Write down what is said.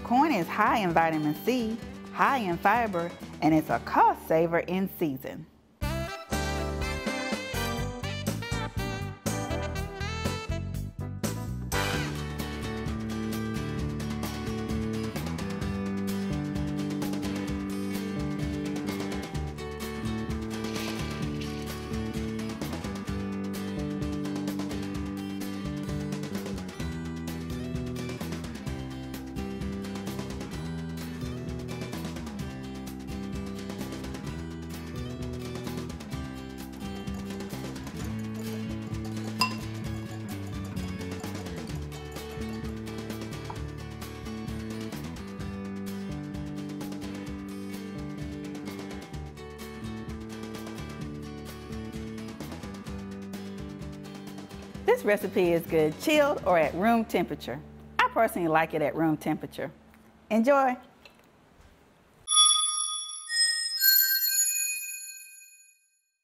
Corn is high in vitamin C, high in fiber, and it's a cost saver in season. This recipe is good chilled or at room temperature. I personally like it at room temperature. Enjoy!